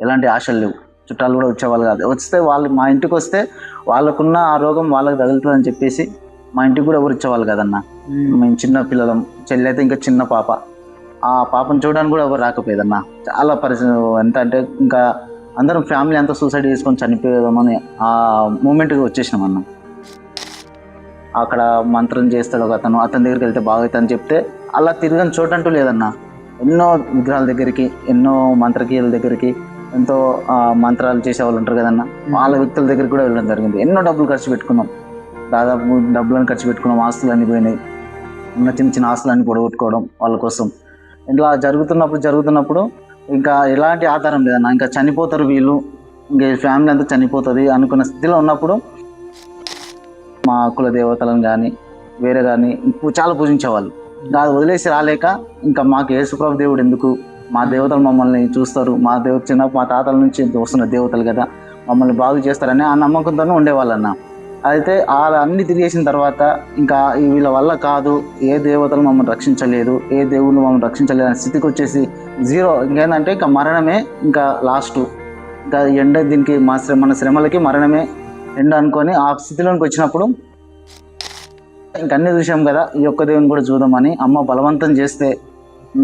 ఎలాంటి ఆశలు లేవు. చుట్టాలు కూడా వచ్చేవాళ్ళు కాదు. వస్తే వాళ్ళు మా ఇంటికి వస్తే వాళ్ళకున్న ఆ రోగం వాళ్ళకి తగులుతుందని చెప్పేసి మా ఇంటికి కూడా ఎవరు ఇచ్చేవాళ్ళు కదన్న. మేము చిన్న పిల్లలం, చెల్లి అయితే ఇంకా చిన్న పాప. ఆ పాపను చూడడానికి కూడా ఎవరు రాకపోయేదన్న. చాలా పరిస్థితి ఎంత అంటే ఇంకా అందరం ఫ్యామిలీ అంతా సూసైడ్ చేసుకొని చనిపోయేదామని ఆ మూమెంట్కి వచ్చేసినాం అన్న. అక్కడ మంత్రం చేస్తాడు ఒక అతను, అతని దగ్గరికి వెళ్తే బాగవుతుందని చెప్తే అలా తిరగని చోటంటూ లేదన్న. ఎన్నో విగ్రహాల దగ్గరికి, ఎన్నో మంత్రకీయుల దగ్గరికి, ఎంతో మంత్రాలు చేసే వాళ్ళు ఉంటారు కదన్న, వాళ్ళ వ్యక్తుల దగ్గరికి కూడా వెళ్ళడం జరిగింది. ఎన్నో డబ్బులు ఖర్చు పెట్టుకున్నాం, దాదాపు డబ్బులను ఖర్చు పెట్టుకున్నాం. ఆస్తులన్నీ పోయినాయి, ఉన్న చిన్న చిన్న ఆస్తులన్నీ పొడగొట్టుకోవడం వాళ్ళ కోసం. ఇలా జరుగుతున్నప్పుడు ఇంకా ఎలాంటి ఆధారం లేదన్న. ఇంకా చనిపోతారు వీళ్ళు, ఇంకా ఫ్యామిలీ అంతా చనిపోతుంది అనుకున్న స్థితిలో ఉన్నప్పుడు మా కుల దేవతలను కానీ వేరే కానీ చాలా పూజించేవాళ్ళు. అది వదిలేసి రాలేక ఇంకా మాకు యేసుప్రభు దేవుడు ఎందుకు, మా దేవతలు మమ్మల్ని చూస్తారు, మా తాతల నుంచి వస్తున్న దేవతలు కదా, మమ్మల్ని బాగు చేస్తారని ఆ నమ్మకంతోనే ఉండేవాళ్ళన్న. అయితే అన్ని తిరిగేసిన తర్వాత ఇంకా వీళ్ళ వల్ల కాదు, ఏ దేవతలు మమ్మల్ని రక్షించలేదు, ఏ దేవుళ్ళు మమ్మల్ని రక్షించలేదు అనే స్థితికి వచ్చేసి జీరో. ఇంకేంటంటే ఇంకా మరణమే ఇంకా లాస్ట్, ఇంకా ఎండ, దీనికి మన శ్రమలకి మరణమే ఎండ అనుకొని ఆ స్థితిలోకి వచ్చినప్పుడు ఇంక అన్నీ చూసాం కదా, ఈ ఒక్క దేవుని కూడా చూద్దామని అమ్మ బలవంతం చేస్తే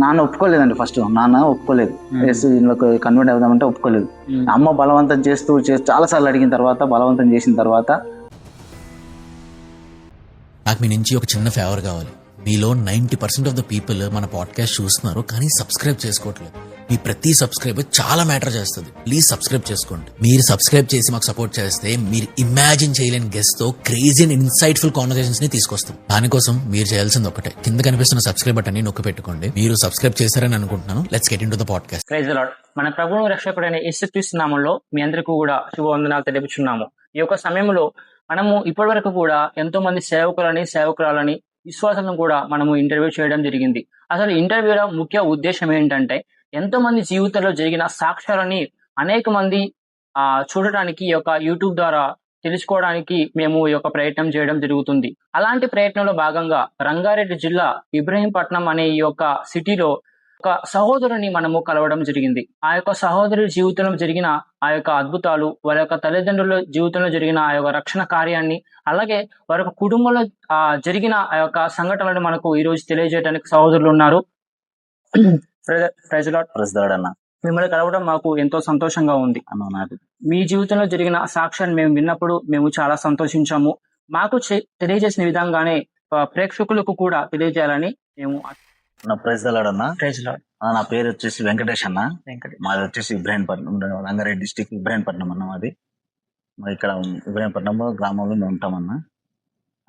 నాన్న ఒప్పుకోలేదండి. ఫస్ట్ నాన్న ఒప్పుకోలేదు, ఇందులోకి కన్వర్ట్ అవుదామంటే ఒప్పుకోలేదు. అమ్మ బలవంతం చేస్తూ చాలాసార్లు అడిగిన తర్వాత, బలవంతం చేసిన తర్వాత నాకు మీ నుంచి ఒక చిన్న ఫేవర్ కావాలి. మీలో 90% ఆఫ్ ద పీపుల్ మన పాడ్కాస్ట్ చూస్తున్నారు కానీ సబ్స్క్రైబ్ చేసుకోవట్లేదు. మీ ప్రతి సబ్స్క్రైబర్ చాలా మ్యాటర్ చేస్తుంది. ప్లీజ్ సబ్స్క్రైబ్ చేసుకోండి. మీరు సబ్స్క్రైబ్ చేసి మాకు సపోర్ట్ చేస్తే మీరు ఇమాజిన్ చేయలేని గెస్ట్ తో క్రేజీ అండ్ ఇన్సైట్ఫుల్ కాన్వర్సేషన్స్ ని తీసుకొస్తాం. దానికోసం మీరు చేయాల్సింది ఒకటే, కింద కనిపిస్తున్న సబ్స్క్రైబ్ బటన్ ని నొక్కి పెట్టుకోండి. మీరు సబ్స్క్రైబ్ చేశారని అనుకుంటున్నాను. Let's get into the podcast. Praise the lord. మన ప్రభువు రక్షకుడైన యేసుక్రీస్తు నామములో మీ అందరికీ కూడా శుభవందనాలు తెలుపుచున్నాము. ఈ యొక్క సమయంలో మనము ఇప్పటి వరకు కూడా ఎంతో మంది సేవకురాలని విశ్వాసాలను కూడా మనము ఇంటర్వ్యూ చేయడం జరిగింది. అసలు ఇంటర్వ్యూలో ముఖ్య ఉద్దేశం ఏంటంటే, ఎంతో మంది జీవితంలో జరిగిన సాక్ష్యాలని అనేక మంది చూడటానికి ఈ యొక్క యూట్యూబ్ ద్వారా తెలుసుకోవడానికి మేము ఈ యొక్క ప్రయత్నం చేయడం జరుగుతుంది. అలాంటి ప్రయత్నంలో భాగంగా రంగారెడ్డి జిల్లా ఇబ్రహీంపట్నం అనే ఈ యొక్క సిటీలో ఒక సహోదరుని మనము కలవడం జరిగింది. ఆ యొక్క సహోదరి జీవితంలో జరిగిన ఆ యొక్క అద్భుతాలు, వారి యొక్క తల్లిదండ్రుల జీవితంలో జరిగిన ఆ యొక్క రక్షణ కార్యాన్ని, అలాగే వారి యొక్క కుటుంబంలో జరిగిన ఆ యొక్క సంఘటనలను మనకు ఈ రోజు తెలియజేయడానికి సహోదరులు ఉన్నారు. ప్రైజ్ లార్డ్ అన్న. మిమ్మల్ని కలవడం మాకు ఎంతో సంతోషంగా ఉంది. మీ జీవితంలో జరిగిన సాక్ష్యాన్ని మేము విన్నప్పుడు మేము చాలా సంతోషించాము. మాకు తెలియజేసిన విధంగానే ప్రేక్షకులకు కూడా తెలియజేయాలని మేము. ప్రైజ్ లార్డ్ అన్న. నా పేరు వచ్చేసి వెంకటేష్ అన్న. మాది వచ్చేసి ఇబ్రహీంపట్నం, రంగారెడ్డి డిస్టిక్ ఇబ్రహీంపట్నం అన్న. మాది ఇక్కడ ఇబ్రహీంపట్నం గ్రామంలో మేము ఉంటామన్న.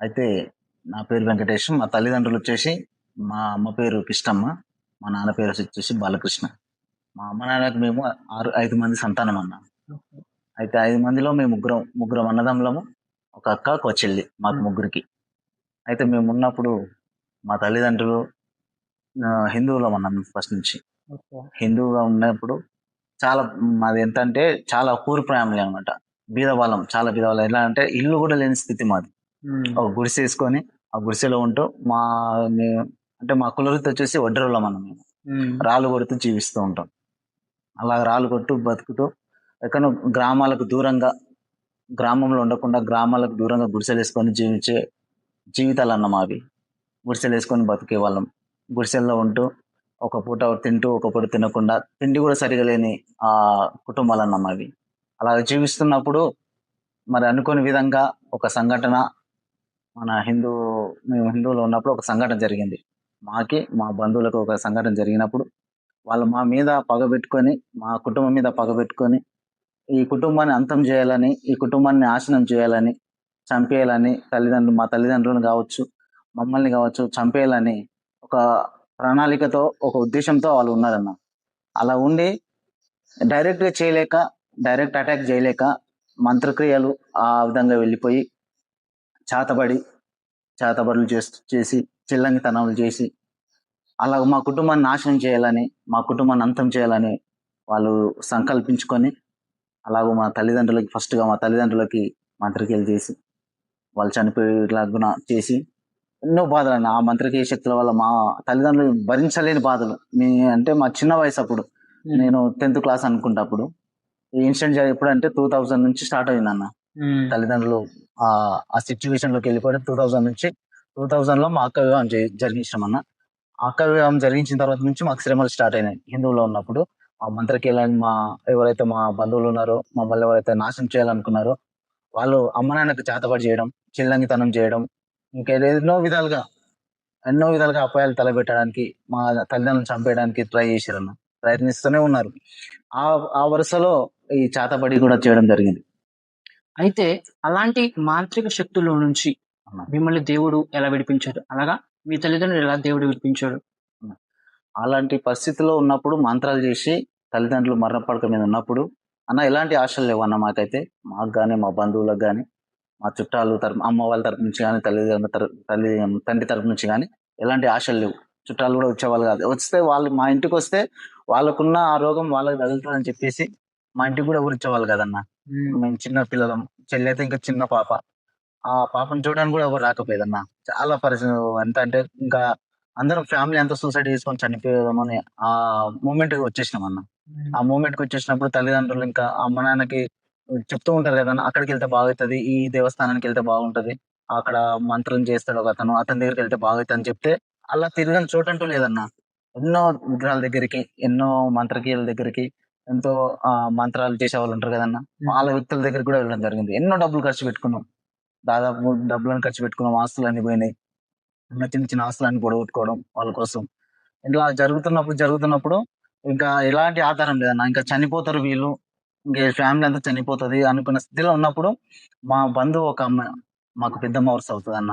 అయితే నా పేరు వెంకటేష్. మా తల్లిదండ్రులు వచ్చేసి, మా అమ్మ పేరు కిష్టమ్మ, మా నాన్న పేరు వచ్చేసి బాలకృష్ణ. మా అమ్మ నాన్నకి మేము 5 మంది సంతానం అన్న. అయితే 5 మందిలో మేము ముగ్గురం అన్నదమ్ములము, ఒక అక్క, ఒక చెల్లి, మాకు ముగ్గురికి. అయితే మేము ఉన్నప్పుడు మా తల్లిదండ్రులు హిందువులం అన్నాం. ఫస్ట్ నుంచి హిందువుగా ఉన్నప్పుడు చాలా మాది ఎంత అంటే చాలా పూర్ ఫ్యామిలీ అనమాట. బీదవాళ్ళం, చాలా బీదవాళ్ళం. ఎలా అంటే ఇల్లు కూడా లేని స్థితి మాది. ఒక గుడిసె వేసుకొని ఆ గుడిసెలో ఉంటూ మా కులవృత్తి వచ్చేసి వడ్డరోళ్ళం అన్న. మేము రాళ్ళు కొడుతూ జీవిస్తూ ఉంటాం. అలా రాళ్ళు కొట్టు బతుకుతూ ఎక్కడో గ్రామాలకు దూరంగా, గ్రామంలో ఉండకుండా గ్రామాలకు దూరంగా గుడిసెలు వేసుకొని జీవించే జీవితాలు అన్న మావి. గుడిసెలు వేసుకొని బతికే వాళ్ళం. గుడిసెల్లో ఉంటూ ఒక పూట తింటూ ఒక పూట తినకుండా, తిండి కూడా సరిగా లేని కుటుంబాలు అన్న మావి. అలా జీవిస్తున్నప్పుడు మరి అనుకోని విధంగా ఒక సంఘటన, మేము హిందువులో ఉన్నప్పుడు ఒక సంఘటన జరిగింది. మా బంధువులకు ఒక సంఘటన జరిగినప్పుడు వాళ్ళు మా మీద పగబెట్టుకొని, మా కుటుంబం మీద పగబెట్టుకొని, ఈ కుటుంబాన్ని అంతం చేయాలని, ఈ కుటుంబాన్ని నాశనం చేయాలని, చంపేయాలని, మా తల్లిదండ్రులను కావచ్చు, మమ్మల్ని కావచ్చు చంపేయాలని ఒక ప్రణాళికతో, ఒక ఉద్దేశంతో వాళ్ళు ఉన్నారన్న. అలా ఉండి డైరెక్ట్గా చేయలేక, డైరెక్ట్ అటాక్ చేయలేక మంత్రక్రియలు ఆ విధంగా వెళ్ళిపోయి చేతబడులు చేసి చిల్లంగితనాలు చేసి అలా మా కుటుంబాన్ని నాశనం చేయాలని, మా కుటుంబాన్ని అంతం చేయాలని వాళ్ళు సంకల్పించుకొని, అలాగూ మా తల్లిదండ్రులకి మంత్రక్రియలు చేసి వాళ్ళు చనిపోయేలాగా చేసి ఎన్నో బాధలు. ఆ మంత్రకీయ శక్తుల వల్ల మా తల్లిదండ్రులు భరించలేని బాధలు. అంటే మా చిన్న వయసు అప్పుడు, నేను 10th క్లాస్ అనుకుంటా. అప్పుడు ఈ ఇన్సిడెంట్ ఎప్పుడంటే 2000 నుంచి స్టార్ట్ అయిందన్న. తల్లిదండ్రులు ఆ సిచ్యువేషన్ లోకి వెళ్ళిపోయి 2000 నుంచి 2000 లో మా అక్క వివాహం జరిగించాం అన్న. ఆ అక్క వివాహం జరిగించిన తర్వాత నుంచి మాకు శ్రమలు స్టార్ట్ అయినాయి. హిందువులో ఉన్నప్పుడు ఆ మంత్రకీలని ఎవరైతే మా బంధువులు ఉన్నారో, మమ్మల్ని ఎవరైతే నాశనం చేయాలనుకున్నారో వాళ్ళు అమ్మ నాన్నకు చేతబడి చేయడం, చిల్లంగితనం చేయడం, ఇంకా ఎన్నో విధాలుగా అపాయాలు తలపెట్టడానికి, మా తల్లిదండ్రులను చంపేయడానికి ట్రై చేశారన్న. ప్రయత్నిస్తూనే ఉన్నారు. ఆ ఆ వరుసలో ఈ చేతబడి కూడా చేయడం జరిగింది అయితే అలాంటి మాంత్రిక శక్తుల నుంచి అన్న. మిమ్మల్ని దేవుడు ఎలా విడిపించాడు? అలాగా మీ తల్లిదండ్రులు ఎలా దేవుడు విడిపించాడు? అలాంటి పరిస్థితిలో ఉన్నప్పుడు మంత్రాలు చేసి తల్లిదండ్రులు మరణపడక మీద ఉన్నప్పుడు అన్న ఎలాంటి ఆశలు లేవు అన్న మాకైతే. మాకు కానీ మా బంధువులకు కానీ మా చుట్టాలు తరపు అమ్మ వాళ్ళ తరపు నుంచి కానీ తండ్రి తరపు నుంచి కానీ ఎలాంటి ఆశలు లేవు. చుట్టాలు కూడా వచ్చేవాళ్ళు కాదు. వస్తే వాళ్ళు మా ఇంటికి వస్తే వాళ్ళకున్న ఆ రోగం వాళ్ళకి తగులుతుందని చెప్పేసి మా ఇంటికి కూడా ఎవరు వచ్చేవాళ్ళు కదన్న. మేము చిన్న పిల్లలం, చెల్లి అయితే ఇంకా చిన్న పాప. ఆ పాపను చూడడానికి కూడా ఎవరు రాకపోయేదన్న. చాలా పరిస్థితి ఎంత అంటే ఇంకా అందరం ఫ్యామిలీ అంతా సూసైడ్ చేసుకొని చనిపోయామని ఆ మూమెంట్ వచ్చేసినాం అన్న. ఆ మూమెంట్ కి వచ్చేసినప్పుడు తల్లిదండ్రులు ఇంకా అమ్మ నాన్నకి చెప్తూ ఉంటారు కదన్న, అక్కడికి వెళ్తే బాగుంటది, ఈ దేవస్థానానికి వెళ్తే బాగుంటది, అక్కడ మంత్రం చేస్తాడు ఒక అతను, అతని దగ్గరికి వెళ్తే బాగుంటుంది అని చెప్తే అలా తిరగని చోటంటూ లేదన్న. ఎన్నో విగ్రహాల దగ్గరికి, ఎన్నో మంత్రకీయుల దగ్గరికి, ఎంతో మంత్రాలు చేసే వాళ్ళు ఉంటారు కదన్న, వాళ్ళ వ్యక్తుల దగ్గరికి కూడా వెళ్ళడం జరిగింది. ఎన్నో డబ్బులు ఖర్చు పెట్టుకున్నాం. దాదాపు డబ్బులను ఖర్చు పెట్టుకున్నాం. ఆస్తులన్నీ పోయినాయి. ఉన్న చిన్న చిన్న ఆస్తులన్నీ పొడగొట్టుకోవడం వాళ్ళ కోసం. ఇట్లా జరుగుతున్నప్పుడు ఇంకా ఎలాంటి ఆధారం లేదన్న. ఇంకా చనిపోతారు వీళ్ళు, ఇంక ఫ్యామిలీ అంతా చనిపోతది అనుకున్న స్థితిలో ఉన్నప్పుడు మా బంధువు ఒక అమ్మాయి మాకు పెద్దమ్మ వరుస అవుతదన్న.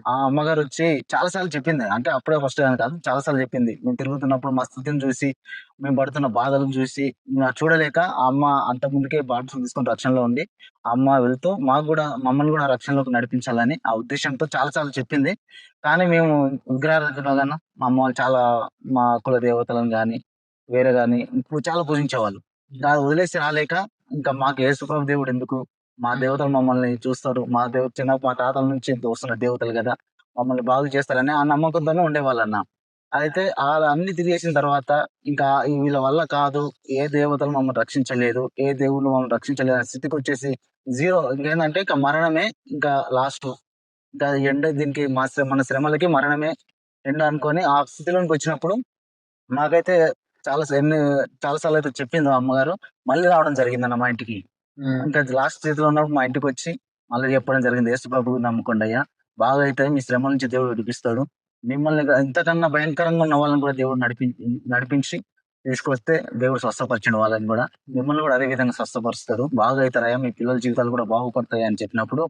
ఆ అమ్మగారు వచ్చి చాలా సార్లు చెప్పింది. అంటే అప్పుడే ఫస్ట్ టైం కాదు, చాలా సార్లు చెప్పింది. మేము తిరుగుతున్నప్పుడు మా స్థితిని చూసి, మేము పడుతున్న బాధలను చూసి చూడలేక ఆ అమ్మ అంత ముందుకే బాప్టిజం తీసుకొని రక్షణలో ఉండి, ఆ అమ్మ వెళ్తూ మమ్మల్ని కూడా రక్షణలోకి నడిపించాలని ఆ ఉద్దేశంతో చాలా సార్లు చెప్పింది. కానీ మేము విగ్రహారాధనలో గాను మా అమ్మ వాళ్ళు చాలా మా కుల దేవతలను గాని, వేరే గాని చాలా పూజించేవాళ్ళు. దాన్ని వదిలేసి రాలేక ఇంకా మాకు యేసుప్రభు దేవుడు ఎందుకు? మా దేవతలు మమ్మల్ని చూస్తారు. మా తాతల నుంచి వస్తున్న దేవతలు కదా! మమ్మల్ని బాగు చేస్తారని ఆ నమ్మకంతోనే ఉండేవాళ్ళన్న. అయితే అన్ని తిరిగేసిన తర్వాత ఇంకా వీళ్ళ వల్ల కాదు, ఏ దేవతలు మమ్మల్ని రక్షించలేదు, ఏ దేవుడు మమ్మల్ని రక్షించలేదు అనే స్థితికొచ్చేసి జీరో ఇంకేందంటే ఇక మరణమే ఇంకా లాస్ట్. ఇంకా దీనికి మన శ్రమలకి మరణమే ఎండ్ అనుకోని ఆ స్థితిలోకి వచ్చినప్పుడు నాకైతే చాలా సార్లు అయితే చెప్పింది మా అమ్మగారు. మళ్ళీ రావడం జరిగిందన్న మా ఇంటికి. ఇంకా లాస్ట్ స్టేజ్‌లో ఉన్నప్పుడు మా ఇంటికొచ్చి మళ్ళీ చెప్పడం జరిగింది. "యేసు ప్రభువుని నమ్ముకోండయ్యా! బాగా అయితది. మీ శ్రమ నుంచి దేవుడు విడిపిస్తాడు. మిమ్మల్ని ఇంతకన్నా భయంకరంగా ఉన్న వాళ్ళని కూడా దేవుడు నడిపించి తీసుకొస్తే దేవుడు స్వస్థపరిచిండు వాళ్ళని గూడా. మిమ్మల్ని కూడా అదే విధంగా స్వస్థపరుస్తాడు. బాగా అయితారయ్యా! మీ పిల్లల జీవితాలు కూడా బాగుపడతాయి" అని చెప్పినప్పుడు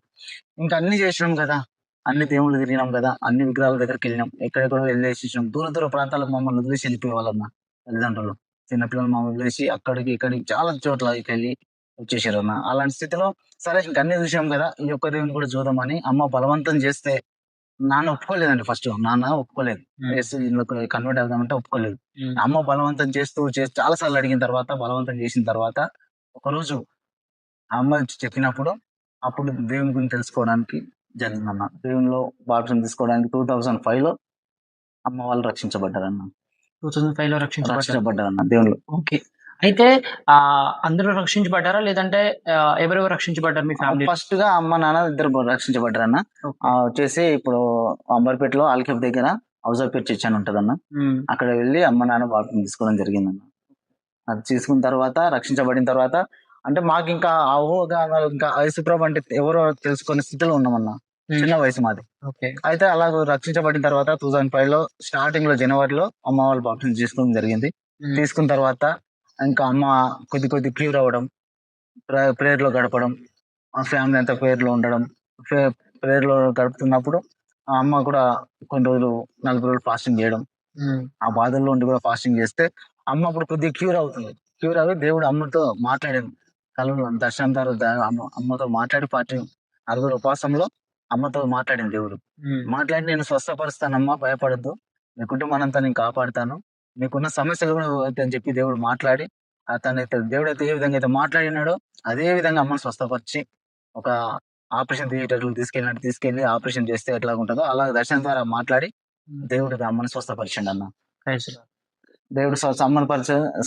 ఇంకా అన్నీ చేసినాం కదా! అన్ని దేవుళ్ళు తిరిగినాం కదా! అన్ని విగ్రహాల దగ్గరికెళ్ళినాం. ఎక్కడెక్కడో వెళ్ళేసేసినాం. దూర దూర ప్రాంతాలకు మమ్మల్ని వదిలేసి వెళ్ళిపోయేవాళ్ళన్న తల్లిదండ్రులు. చిన్న పిల్లలు మమ్మల్ని వదిలేసి అక్కడికి, ఇక్కడికి చాలా చోట్లకెళ్ళి వచ్చేసారన్న. అలాంటి స్థితిలో సరే ఇంక అన్నీ చూసాం కదా! ఈ ఒక్క దేవుడిని కూడా చూద్దామని అమ్మ బలవంతం చేస్తే నాన్న ఒప్పుకోలేదండి ఫస్ట్. నాన్న ఒప్పుకోలేదు. యేసు ఇందులోకి కన్వర్ట్ అవుదామంటే ఒప్పుకోలేదు. అమ్మ బలవంతం చేస్తూ చాలా సార్లు అడిగిన తర్వాత, బలవంతం చేసిన తర్వాత ఒకరోజు ఆ అమ్మ వచ్చి చెప్పినప్పుడు అప్పుడు దేవుని గురించి తెలుసుకోవడానికి జరిగిందన్న. దేవునిలో బాప్టిజం తీసుకోవడానికి 2005లో అమ్మ వాళ్ళు రక్షించబడ్డారన్న. 2005లో రక్షించబడ్డారు. రక్షించబడ్డారన్న దేవునిలో. ఓకే. అయితే అందరూ రక్షించబడ్డారా? లేదంటే ఎవరెవరు రక్షించబడ్డారు మీ ఫ్యామిలీ? ఫస్ట్ గా అమ్మ నాన్న ఇద్దరు రక్షించబడ్డారన్న. వచ్చేసి ఇప్పుడు అంబర్పేటలో ఆల్కెఫ్ దగ్గర హౌజాపేట్ చర్చ్ అని ఉంటదన్న. అక్కడ వెళ్ళి అమ్మ నాన్న బాప్టిజం తీసుకోవడం జరిగిందన్న. అది తీసుకున్న తర్వాత రక్షించబడిన తర్వాత అంటే మాకు ఇంకా ఇంకా యేసుప్రభు అంటే ఎవరో తెలుసుకునే స్థితిలో ఉన్నామన్న. చిన్న వయసు మాది. అయితే అలా రక్షించబడిన తర్వాత 2005 లో స్టార్టింగ్ లో జనవరిలో అమ్మ వాళ్ళు బాప్టిజం తీసుకోవడం జరిగింది. తీసుకున్న తర్వాత ఇంకా అమ్మ కొద్ది క్యూర్ అవ్వడం, ప్రేయర్ లో గడపడం, ఆ ఫ్యామిలీ అంతా ప్రేయర్ లో ఉండడం, ప్రేయర్ లో గడుపుతున్నప్పుడు ఆ అమ్మ కూడా కొన్ని రోజులు 40 రోజులు ఫాస్టింగ్ చేయడం, ఆ బాధల్లో ఉండి కూడా ఫాస్టింగ్ చేస్తే అమ్మ అప్పుడు కొద్దిగా క్యూర్ అవుతుంది. క్యూర్ అవి దేవుడు అమ్మతో మాట్లాడాను. కలలో దర్శనం తర్వాత అమ్మతో మాట్లాడి 60 రోజుల ఉపవాసంలో అమ్మతో మాట్లాడింది దేవుడు. మాట్లాడి నేను స్వస్థపరుస్తానమ్మా, భయపడద్దు, మీ కుటుంబానంతా నేను కాపాడుతాను, మీకున్న సమస్యలు కూడా అని చెప్పి దేవుడు మాట్లాడి దేవుడు అయితే ఏ విధంగా అయితే మాట్లాడినాడో అదే విధంగా అమ్మను స్వస్థపరిచి ఒక ఆపరేషన్ థియేటర్లు తీసుకెళ్లి ఆపరేషన్ చేస్తే ఎట్లా ఉంటుందో అలా దర్శనం ద్వారా మాట్లాడి దేవుడు అమ్మను స్వస్థపరిచిండు అన్న. దేవుడు అమ్మని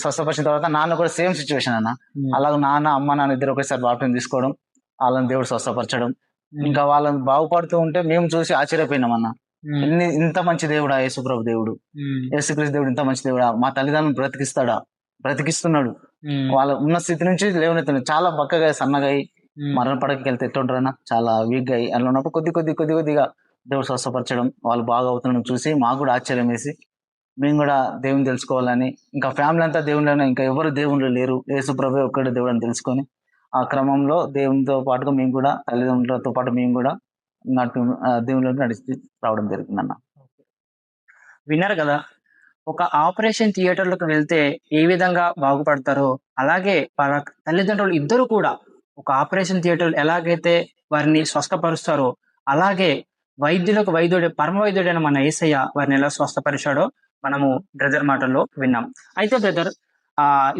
స్వస్థపరిచిన తర్వాత నాన్న కూడా సేమ్ సిచ్యువేషన్ అన్న. అలాగే నాన్న అమ్మ నాన్న ఇద్దరు ఒకేసారి బాప్టిజం తీసుకోవడం, వాళ్ళని దేవుడు స్వస్థపరచడం, ఇంకా వాళ్ళని బాగుపడుతూ ఉంటే మేము చూసి ఆశ్చర్యపోయినాం అన్న. ఇంత మంచి దేవుడా యేసుప్రభు దేవుడు, యేసుక్రీస్తు దేవుడు ఇంత మంచి దేవుడా, మా తల్లిదండ్రులను బ్రతికిస్తున్నాడు. వాళ్ళ ఉన్న స్థితి నుంచి లేవనెత్తున్నాడు. చాలా బక్కగా సన్నగా అయి మరణ పడకకి వెళ్తే ఎట్లుంటారన్నా, చాలా వీక్ అయ్యి అలా ఉన్నప్పుడు కొద్దిగా దేవుడు స్వస్థపరచడం, వాళ్ళు బాగా అవుతుండడం చూసి మాకు కూడా ఆశ్చర్యం వేసి మేము కూడా దేవుని తెలుసుకోవాలని, ఇంకా ఫ్యామిలీ అంతా దేవుళ్ళని, ఇంకా ఎవరు దేవుళ్ళు లేరు, యేసుప్రభు ఒక్కడే దేవుడు అని తెలుసుకొని ఆ క్రమంలో దేవునితో పాటుగా మేము కూడా తల్లిదండ్రులతో పాటు మేము కూడా దేవుళ్ళని నడిచి రావడం జరిగిందన్న. విన్నారు కదా, ఒక ఆపరేషన్ థియేటర్లకు వెళ్తే ఏ విధంగా బాగుపడతారో అలాగే వాళ్ళ తల్లిదండ్రులు ఇద్దరు కూడా ఒక ఆపరేషన్ థియేటర్ ఎలాగైతే వారిని స్వస్థపరుస్తారో అలాగే వైద్యులకు వైద్యుడే పరమ వైద్యుడైన మన యేసయ్య వారిని ఎలా స్వస్థపరిచాడో మనము బ్రదర్ మాటల్లో విన్నాం. అయితే బ్రదర్,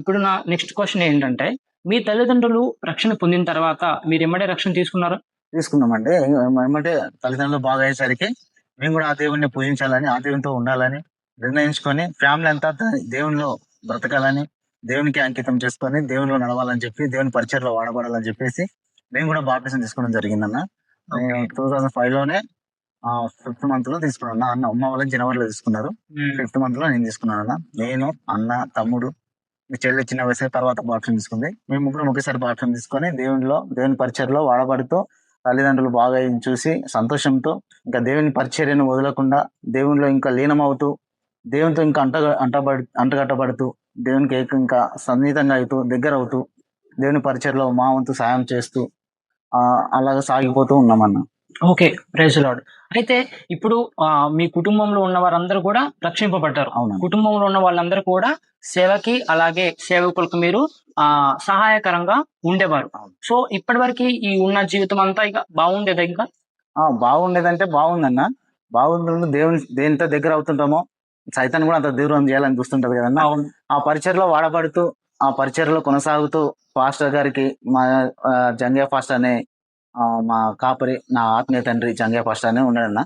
ఇప్పుడు నా నెక్స్ట్ క్వశ్చన్ ఏంటంటే, మీ తల్లిదండ్రులు రక్షణ పొందిన తర్వాత మీరు ఎమ్మడే రక్షణ తీసుకున్నామండి. ఏమంటే తల్లిదండ్రులు బాగా అయ్యేసరికి మేము కూడా ఆ దేవుడిని పూజించాలని, ఆ దేవునితో ఉండాలని నిర్ణయించుకొని ఫ్యామిలీ అంతా దేవునిలో బ్రతకాలని, దేవునికి అంకితం చేసుకొని దేవునిలో నడవాలని చెప్పి, దేవుని పరిచయలో వాడబడాలని చెప్పేసి మేము కూడా బాప్టిజం తీసుకోవడం జరిగిందన్న. 2005 లోనే 5th month లో తీసుకున్నాను. అన్న అమ్మ వాళ్ళ జనవరిలో తీసుకున్నారు, 5th month లో నేను తీసుకున్నాను అన్న. నేను, అన్న, తమ్ముడు, మీ చెల్లి చిన్న వయసు తర్వాత బాప్టిజం తీసుకుంది. మేము ముగ్గురు ఒకేసారి బాప్టిజం తీసుకొని దేవుని పరిచయలో వాడబడుతూ తల్లిదండ్రులు బాగా చూసి సంతోషంతో ఇంకా దేవుని పరిచర్యను వదలకుండా దేవునిలో ఇంకా లీనమవుతూ దేవునితో ఇంకా అంటగట్టబడుతూ దేవునికి ఇంకా సన్నిహితంగా అవుతూ దగ్గర అవుతూ దేవుని పరిచయలో మా వంతు సాయం చేస్తూ అలాగ సాగిపోతూ ఉన్నామన్న. Okay, praise lord. అయితే ఇప్పుడు మీ కుటుంబంలో ఉన్న వారందరూ కూడా రక్షింపబడ్డారు. కుటుంబంలో ఉన్న వాళ్ళందరూ కూడా సేవకి అలాగే సేవకులకు మీరు సహాయకరంగా ఉండేవారు. సో ఇప్పటి వరకు ఈ ఉన్న జీవితం అంతా ఇక బాగుండేదా? ఇంకా బాగుండేదంటే బాగుందన్న. బాగుంది. దేనితో దగ్గర అవుతుంటామో సైతాన్ని కూడా అంత దూరం చేయాలని చూస్తుంటది కదన్నా. ఆ పరిచయలో వాడబడుతూ ఆ పరిచయలో కొనసాగుతూ పాస్టర్ గారికి మా జంగే పాస్టర్ అనే మా కాపరి, నా ఆత్మీయ తండ్రి జంగే పాస్టర్ అనే ఉన్నాడన్న.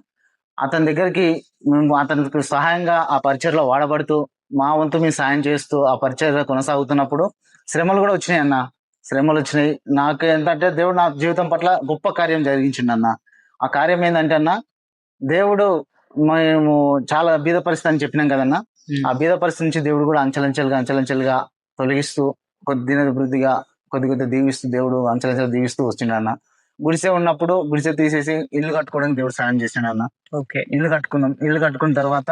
అతని దగ్గరికి మేము అతనికి సహాయంగా ఆ పరిచయలో వాడబడుతూ మా వంతు మేము సాయం చేస్తూ ఆ పరిచర్య కొనసాగుతున్నప్పుడు శ్రమలు కూడా వచ్చినాయి అన్న. శ్రమలు వచ్చినాయి. నాకు ఏంటంటే దేవుడు నా జీవితం పట్ల గొప్ప కార్యం జరిగించిండు. ఆ కార్యం ఏంటంటే అన్న, దేవుడు మేము చాలా బీద పరిస్థితి అని చెప్పినాం కదన్నా. ఆ బీద పరిస్థితి నుంచి దేవుడు కూడా అంచెలంచెలుగా తొలగిస్తూ కొద్దిగా దీవిస్తూ దేవుడు అంచెలంచెలు దీవిస్తూ వచ్చిండు అన్న. గుడిసె ఉన్నప్పుడు గుడిసె తీసేసి ఇల్లు కట్టుకోవడానికి దేవుడు సాయం చేసిండు అన్న. ఓకే, ఇల్లు కట్టుకున్న తర్వాత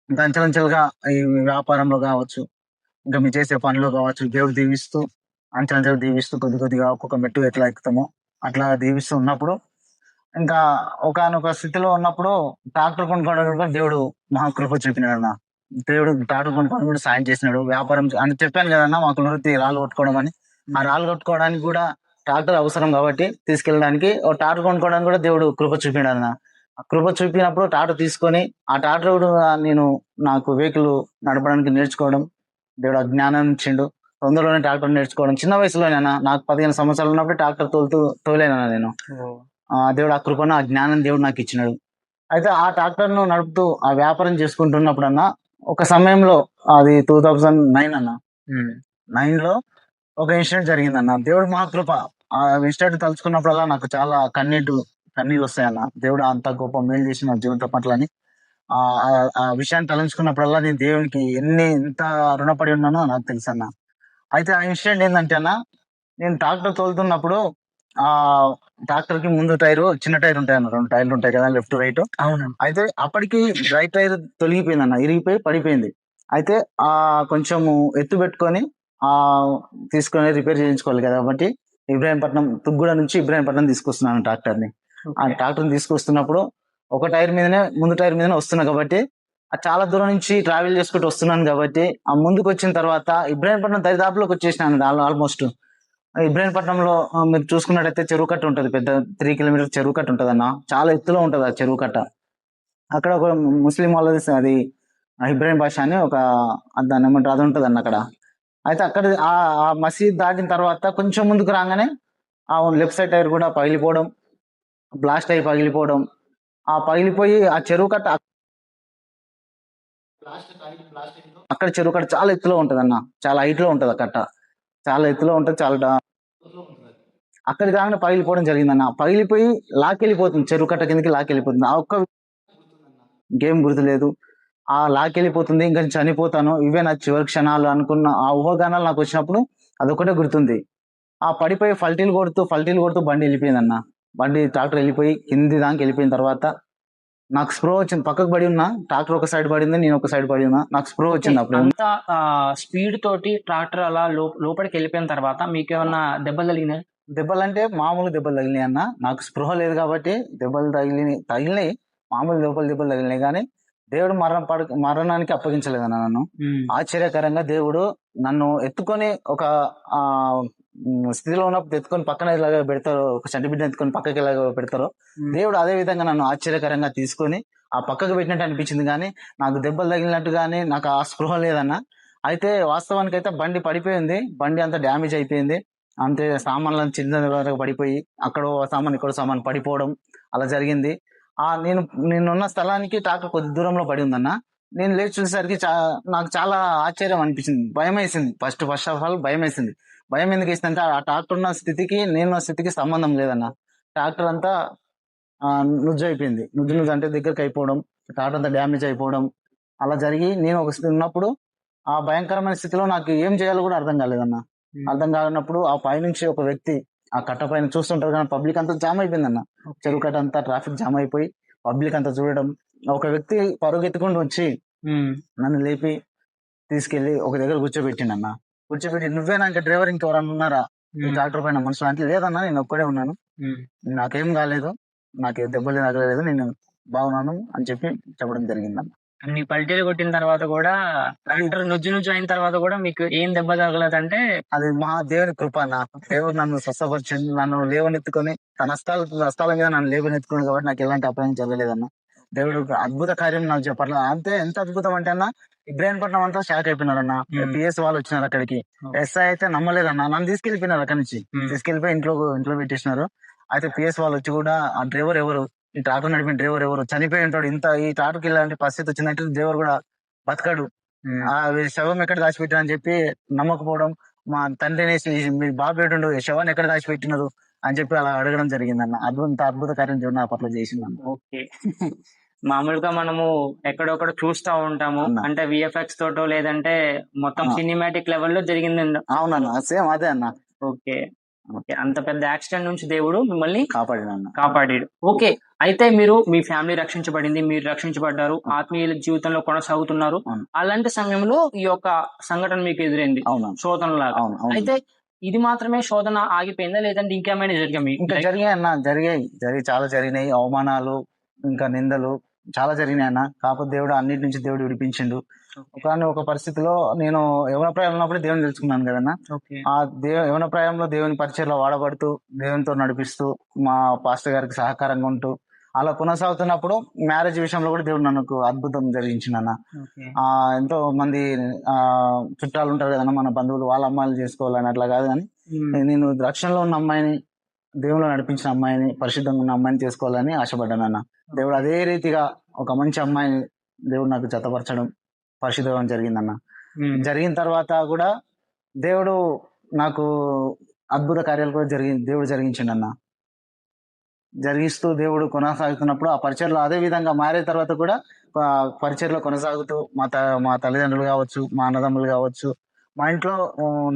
ఇంకా అంచెలంచెలుగా ఈ వ్యాపారంలో కావచ్చు, ఇంకా మీరు చేసే పనులు కావచ్చు, దేవుడు దీవిస్తూ అంచెలంచెలు దీవిస్తూ కొద్దిగా ఒక్కొక్క మెట్టు ఎట్లా ఎక్కుతామో అట్లా దీవిస్తూ ఉన్నప్పుడు ఇంకా ఒకనొక స్థితిలో ఉన్నప్పుడు ట్రాక్టర్ కొనుక్కోవడానికి కూడా దేవుడు మహాకృప చూపినాడు అన్న. దేవుడు ట్రాక్టర్ కొనుక్కోవడానికి కూడా సాయం చేసినాడు. వ్యాపారం అని చెప్పాను కదన్నా, మాకు వృత్తి రాళ్ళు కొట్టుకోవడం అని. ఆ రాళ్ళు కొట్టుకోవడానికి కూడా ట్రాక్టర్ అవసరం కాబట్టి తీసుకెళ్ళడానికి ట్రాక్టర్ కొనుక్కోవడానికి కూడా దేవుడు కృప చూపినాడు అన్న. ఆ కృప చూపినప్పుడు ట్రాక్టర్ తీసుకొని ఆ ట్రాక్టర్ నాకు వెహికల్ నడపడానికి నేర్చుకోవడం దేవుడు ఆ జ్ఞానం ఇచ్చిండు. తొందరలోనే ట్రాక్టర్ నేర్చుకోవడం చిన్న వయసులోనే అన్న. నాకు 15 సంవత్సరాలు ఉన్నప్పుడు ట్రాక్టర్ తోలేనా నేను. దేవుడు ఆ కృపను ఆ జ్ఞానం దేవుడు నాకు ఇచ్చినాడు. అయితే ఆ ట్రాక్టర్ ను నడుపుతూ ఆ వ్యాపారం చేసుకుంటున్నప్పుడు అన్న, ఒక సమయంలో అది 2009 అన్న. 9లో ఒక ఇన్సిడెంట్ జరిగిందన్న. దేవుడు మహాకృప. ఆ ఇన్సిడెంట్ తలుచుకున్నప్పుడల్లా నాకు చాలా కన్నీళ్ళు వస్తాయన్న. దేవుడు అంత గొప్ప మేలు చేసిన నా జీవితం పట్ల అని ఆ విషయాన్ని తలంచుకున్నప్పుడల్లా నేను దేవునికి ఎంత రుణపడి ఉన్నానో నాకు తెలుసు అన్న. అయితే ఆ ఇన్సిడెంట్ ఏంటంటే అన్న, నేను ట్రాక్టర్ తోలుతున్నప్పుడు ఆ ట్రాక్టర్ కి ముందు టైరు చిన్న టైర్ ఉంటాయి అన్న, 2 టైర్లు ఉంటాయి కదా, లెఫ్ట్ రైట్. అవును. అయితే అప్పటికి రైట్ టైర్ తొలగిపోయింది అన్న, ఇరిగిపోయి పడిపోయింది. అయితే కొంచెం ఎత్తు పెట్టుకొని తీసుకొని రిపేర్ చేయించుకోవాలి కదా, కాబట్టి ఇబ్రాహీంపట్నం తుగ్గూడ నుంచి ఇబ్రాహీంపట్నం తీసుకొస్తున్నాను ట్రాక్టర్ ని. ఆ ట్రాక్టర్ తీసుకొస్తున్నప్పుడు ఒక టైర్ మీదనే ముందు టైర్ మీదనే వస్తున్నా కాబట్టి చాలా దూరం నుంచి ట్రావెల్ చేసుకుంటూ వస్తున్నాను కాబట్టి ఆ ముందుకు వచ్చిన తర్వాత ఇబ్రాహీంపట్నం దరిదాపులోకి వచ్చేసినాను ఆల్మోస్ట్. ఇబ్రాహీంపట్నంలో మీరు చూసుకున్నట్టయితే చెరువు కట్ట ఉంటుంది, పెద్ద 3 కిలోమీటర్ చెరువు కట్ట ఉంటుంది అన్న. చాలా ఎత్తులో ఉంటుంది ఆ చెరువు కట్ట. అక్కడ ఒక ముస్లిం వాళ్ళది అది ఇబ్రాహీం భాష అని ఒక దాన్ని ఏమంటారు అది ఉంటుంది అన్న అక్కడ. అయితే అక్కడ ఆ మసీద్ దాటిన తర్వాత కొంచెం ముందుకు రాగానే ఆ లెఫ్ట్ సైడ్ టైర్ కూడా పగిలిపోవడం, బ్లాస్ట్ అయ్యి పగిలిపోవడం, పగిలిపోయి ఆ చెరువు కట్ట అక్కడ చెరువు కట్ట చాలా ఎత్తులో ఉంటది అన్న, చాలా హైట్ లో ఉంటది ఆ కట్ట, చాలా ఎత్తులో ఉంటది, అక్కడి కాగానే పగిలిపోవడం జరిగిందన్న. పగిలిపోయి లాక్కెళ్ళిపోతుంది, చెరువు కట్ట కిందకి లాక్కెళ్ళిపోతుంది. ఆ ఒక్క గేమ్ గుర్తులేదు, ఆ లాక్కెళ్ళిపోతుంది, ఇంకా చనిపోతాను, ఇవే నా చివరి క్షణాలు అనుకున్న ఆ ఊహాగానాలు నాకు వచ్చినప్పుడు అదొకటే గుర్తుంది. ఆ పడిపోయి ఫల్టీలు కొడుతూ బండి వెళ్ళిపోయిందన్న. బండి ట్రాక్టర్ వెళ్ళిపోయి కింది దానికి వెళ్ళిపోయిన తర్వాత నాకు స్ప్రో వచ్చింది. పక్కకు పడి ఉన్నా, ట్రాక్టర్ ఒక సైడ్ పడింది, నేను ఒక సైడ్ పడి ఉన్నా, నాకు స్ప్రో వచ్చింది అప్పుడు. అంత స్పీడ్ తోటి ట్రాక్టర్ అలా లోపలికి వెళ్ళిపోయిన తర్వాత మీకు ఏమన్నా దెబ్బలు తగిలినాయి? దెబ్బలు అంటే మామూలు దెబ్బలు తగిలినాయి అన్న, నాకు స్పృహ లేదు కాబట్టి దెబ్బలు తగిలినాయి, మామూలు లోపల దెబ్బలు తగిలినాయి. కానీ దేవుడు మరణానికి అప్పగించలేదు అన్న నన్ను. ఆశ్చర్యకరంగా దేవుడు నన్ను ఎత్తుకొని ఒక ఆ స్థితిలో ఉన్నప్పుడు ఎత్తుకొని పక్కన ఇలాగ పెడతారు, ఒక చంటి బిడ్డ ఎత్తుకొని పక్కకి ఇలాగ పెడతారు, దేవుడు అదే విధంగా నన్ను ఆశ్చర్యకరంగా తీసుకొని ఆ పక్కకు పెట్టినట్టు అనిపించింది. కానీ నాకు దెబ్బలు తగిలినట్టు కానీ నాకు ఆ స్పృహ లేదన్న. అయితే వాస్తవానికి అయితే బండి పడిపోయింది, బండి అంతా డ్యామేజ్ అయిపోయింది, అంతే. సామాన్లను చిన్న వరకు పడిపోయి అక్కడ సామాన్ ఇక్కడ సామాన్ పడిపోవడం అలా జరిగింది. నేనున్న స్థలానికి ట్రాక్టర్ కొద్ది దూరంలో పడి ఉందన్న. నేను లేచి చూసేసరికి నాకు చాలా ఆశ్చర్యం అనిపించింది, భయం వేసింది. ఫస్ట్ ఆఫ్ ఆల్ భయం వేసింది. భయం ఎందుకు వేసిందంటే ఆ ట్రాక్టర్ ఉన్న స్థితికి నేనున్న స్థితికి సంబంధం లేదన్న. ట్రాక్టర్ అంతా నుజ్జు అయిపోయింది, నుజ్జు అంటే దగ్గరికి అయిపోవడం, ట్రాక్టర్ అంతా డ్యామేజ్ అయిపోవడం అలా జరిగి నేను ఒక స్థితి ఉన్నప్పుడు ఆ భయంకరమైన స్థితిలో నాకు ఏం చేయాలో కూడా అర్థం కాలేదన్న. అర్థం కానప్పుడు ఆ పైనుంచి ఒక వ్యక్తి ఆ కట్ట పైన చూస్తుంటారు కానీ పబ్లిక్ అంతా జామ్ అయిపోయిందన్న. చెరువు కట్ట అంతా ట్రాఫిక్ జామ్ అయిపోయి పబ్లిక్ అంతా చూడడం, ఒక వ్యక్తి పరుగెత్తుకుంటూ వచ్చి నన్ను లేపి తీసుకెళ్లి ఒక దగ్గర కూర్చోబెట్టిండన్న. కూర్చోబెట్టి నువ్వేనా ఇంకా డ్రైవర్ ఇంకెవరన్నా ఉన్నారా ఈ ట్రాక్టర్ పైన మనుషులు అంటే, లేదన్నా నేను ఒక్కడే ఉన్నాను, నాకేం కాలేదు, నాకేం దెబ్బలు తగలేదు, నేను బాగున్నాను అని చెప్పడం జరిగిందన్న. అన్ని పల్టీలు కొట్టిన తర్వాత కూడా ట్రాక్టర్ నుజ్జు అయిన తర్వాత కూడా మీకు ఏం దెబ్బ తగలదంటే అది మా దేవుని కృప అన్న. దేవుడు నన్ను స్వస్థపరిచింది, నన్ను లేవనెత్తుకొని తన నష్టాల మీద నన్ను లేవనెత్తుకుని కాబట్టి నాకు ఎలాంటి అపాయం జరగలేదన్న. దేవుడు అద్భుత కార్యం నాకు చెప్పట్ల. అంతే, ఎంత అద్భుతం అంటే అన్న, ఇబ్రాహీంపట్నం అంతా షాక్ అయిపోయినారన్న. పిఎస్ వాళ్ళు వచ్చినారు అక్కడికి, ఎస్ఐ అయితే నమ్మలేదన్న, నన్ను తీసుకెళ్లిపోయినారు అక్కడి నుంచి, తీసుకెళ్లిపోయి ఇంట్లో పెట్టేసినారు. అయితే పిఎస్ వాళ్ళు వచ్చి కూడా ఆ డ్రైవర్ ఎవరు, ఈ ట్రాక్టర్ నడిపిన డ్రైవర్ ఎవరు, చనిపోయి ఉంటాడు, ఇంత ఈ ట్రాక్టర్కి ఇలాంటి పరిస్థితి వచ్చిందంటే డ్రైవర్ కూడా బతకడు, ఆ శవం ఎక్కడ దాచిపెట్టారు అని చెప్పి నమ్మకపోవడం, మా తండ్రిని మీ బాబు ఏటుండు, శవాన్ని ఎక్కడ దాచిపెట్టినారు అని చెప్పి అలా అడగడం జరిగిందన్న. అద్భుత కార్యం చూడ నా పట్ల చేసిందన్న. ఓకే. మామూలుగా మనము ఎక్కడొక్కడ చూస్తా ఉంటాము, అంటే విఎఫ్ఎక్స్ తోటో లేదంటే మొత్తం సినిమాటిక్ లెవెల్లో జరిగింది. అవునన్నా, సేమ్ అదే అన్న. ఓకే, అంత పెద్ద యాక్సిడెంట్ నుంచి దేవుడు మిమ్మల్ని కాపాడాడు. ఓకే, అయితే మీరు మీ ఫ్యామిలీ రక్షించబడింది, మీరు రక్షించబడ్డారు, ఆత్మీయ జీవితంలో కొనసాగుతున్నారు. అలాంటి సమయంలో ఈ యొక్క సంఘటన మీకు ఎదురైంది, శోధన లాగా. అయితే ఇది మాత్రమే శోధన ఆగిపోయిందా, లేదంటే ఇంకేమైనా ఇంకా జరిగాయి అన్న? చాలా జరిగినాయి, అవమానాలు ఇంకా నిందలు చాలా జరిగినాయి అన్న. కాకపోతే దేవుడు అన్నిటి నుంచి దేవుడు విడిపించిండు. ఒక పరిస్థితిలో నేను యవన ప్రాయంలో ఉన్నప్పుడు దేవుని తెలుసుకున్నాను కదన్నా. ఆ యవన ప్రాయంలో దేవుని పరిచయలో వాడబడుతూ దేవునితో నడిపిస్తూ మా పాస్టర్ గారికి సహకారంగా ఉంటూ అలా కొనసాగుతున్నప్పుడు మ్యారేజ్ విషయంలో కూడా దేవుడు నన్ను అద్భుతం జరిగించిందన్న. ఎంతో మంది చుట్టాలు ఉంటారు కదన్నా, మన బంధువులు, వాళ్ళ అమ్మాయిలు చేసుకోవాలని అట్లా కాదు, కానీ నేను రక్షణలో ఉన్న అమ్మాయిని, దేవుళ్ళు నడిపించిన అమ్మాయిని, పరిశుద్ధంగా ఉన్న అమ్మాయిని చేసుకోవాలని ఆశపడ్డానన్న. దేవుడు అదే రీతిగా ఒక మంచి అమ్మాయిని దేవుడు నాకు జతపరచడం, పరిశుద్ధం జరిగిందన్న. జరిగిన తర్వాత కూడా దేవుడు నాకు అద్భుత కార్యాలు కూడా దేవుడు జరిగించిండన్న. జరిగిస్తూ దేవుడు కొనసాగుతున్నప్పుడు ఆ పరిచయలో అదే విధంగా మారే తర్వాత కూడా పరిచయలో కొనసాగుతూ మా తల్లిదండ్రులు కావచ్చు, మా అన్నదమ్ములు కావచ్చు, మా ఇంట్లో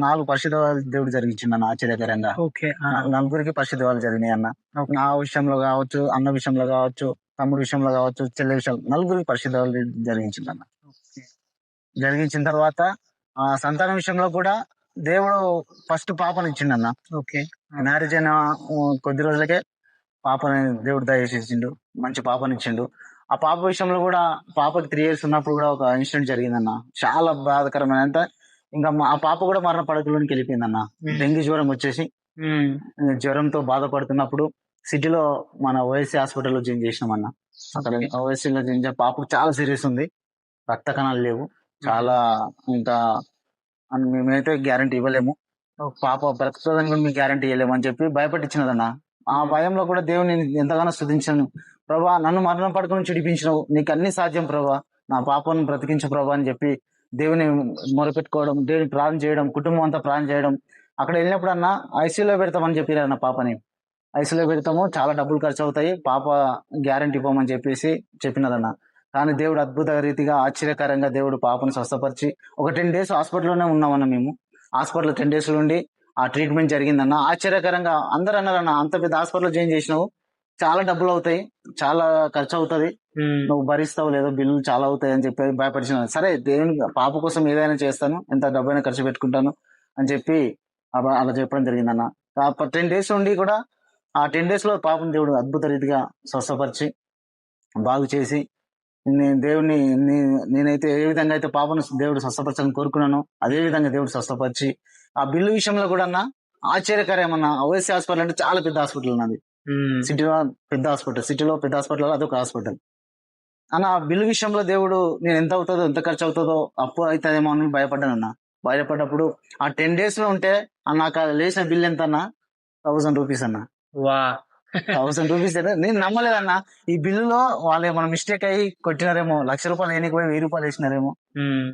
4 పరిశుద్ధవాళ్ళు దేవుడు జరిగించిండన్న. ఆశ్చర్యకరంగా 4 పరిశుద్ధవాళ్ళు జరిగినాయి అన్న. నా విషయంలో కావచ్చు, అన్న విషయంలో కావచ్చు, తమ్ముడి విషయంలో కావచ్చు, చెల్లె విషయంలో 4 పరిశుద్ధవాళ్ళు జరిగించిండన్న. జరిగించిన తర్వాత ఆ సంతానం విషయంలో కూడా దేవుడు ఫస్ట్ పాపను ఇచ్చిండన్న. మ్యారేజ్ అయిన కొద్ది రోజులకే పాపని దేవుడు దయచేసిండు, మంచి పాపని ఇచ్చిండు. ఆ పాప విషయంలో కూడా పాపకి 3 years ఉన్నప్పుడు కూడా ఒక ఇన్సిడెంట్ జరిగిందన్న, చాలా బాధాకరమైన. అంటే ఇంకా ఆ పాప కూడా మరణ పడకలోనికి వెళ్ళిపోయిందన్న. డెంగ్యూ జ్వరం వచ్చేసి జ్వరంతో బాధపడుతున్నప్పుడు సిటీలో మన ఓఎస్సీ హాస్పిటల్లో జాయిన్ చేసినామన్న. అక్కడ ఓఎస్సీలో జాయిన్ చేసిన పాపకు చాలా సీరియస్ ఉంది, రక్త కణాలు లేవు, చాలా ఇంకా మేమైతే గ్యారంటీ ఇవ్వలేము, పాప బ్రతుకుతుందని కూడా మీకు గ్యారంటీ ఇవ్వలేము అని చెప్పి భయపట్టించినదన్న. ఆ భయంలో కూడా దేవుని ఎంతగానో స్తుతించాను. ప్రభా, నన్ను మరణం పడక నుంచి విడిపించినావు, నీకు అన్ని సాధ్యం ప్రభా, నా పాపను బ్రతికించు ప్రభా అని చెప్పి దేవుని మొరపెట్టుకోవడం, దేవుని ప్రార్థన చేయడం, కుటుంబం అంతా ప్రార్థన చేయడం. అక్కడ వెళ్ళినప్పుడు అన్న ఐసీయూలో పెడతామని చెప్పారు అన్న పాపని. ఐసీయూలో పెడతాము, చాలా డబ్బులు ఖర్చు అవుతాయి, పాప గ్యారంటీ ఇవ్వమని చెప్పేసి చెప్పినారన్న. కానీ దేవుడు అద్భుత రీతిగా ఆశ్చర్యకరంగా దేవుడు పాపను స్వస్థపరిచి ఒక 10 days హాస్పిటల్లోనే ఉన్నామన్న. మేము హాస్పిటల్ 10 days నుండి ఆ ట్రీట్మెంట్ జరిగిందన్న. ఆశ్చర్యకరంగా అందరూ అన్నారన్న, అంత పెద్ద హాస్పిటల్ జాయిన్ చేసినావు, చాలా డబ్బులు అవుతాయి, చాలా ఖర్చు అవుతుంది, నువ్వు భరిస్తావు లేదో, బిల్లులు చాలా అవుతాయి అని చెప్పి భయపరిచిన. సరే దేవుని పాప కోసం ఏదైనా చేస్తాను, ఎంత డబ్బైనా ఖర్చు పెట్టుకుంటాను అని చెప్పి అలా చెప్పడం జరిగిందన్న. 10 days ఉండి కూడా ఆ 10 days లో పాపం దేవుడు అద్భుత రీతిగా స్వస్థపరిచి బాగు చేసి దేవుని నేనైతే ఏ విధంగా అయితే పాపను దేవుడు స్వస్థపరచాలని కోరుకున్నానో అదే విధంగా దేవుడు స్వస్థపరిచి ఆ బిల్లు విషయంలో కూడా అన్న ఆశ్చర్యకరమన్నా. ఓఎస్సీ హాస్పిటల్ అంటే చాలా పెద్ద హాస్పిటల్ ఉన్నది, సిటీలో పెద్ద హాస్పిటల్, సిటీలో పెద్ద హాస్పిటల్, అదొక హాస్పిటల్ అన్న. ఆ బిల్లు విషయంలో దేవుడు నేను ఎంత అవుతుందో, ఎంత ఖర్చు అవుతుందో, అప్పు అవుతుందేమో అని భయపడ్డాను అన్న. భయపడ్డప్పుడు ఆ 10 days లో ఉంటే నాకు లేచిన బిల్ ఎంత అన్న, 1000 rupees అన్న. వా 1000 rupees నేను నమ్మలేదన్న. ఈ బిల్లులో వాళ్ళు ఏమైనా మిస్టేక్ అయ్యి కొట్టినారేమో, ₹1,00,000 వేయనికి పోయి ₹1000 వేసినారేమో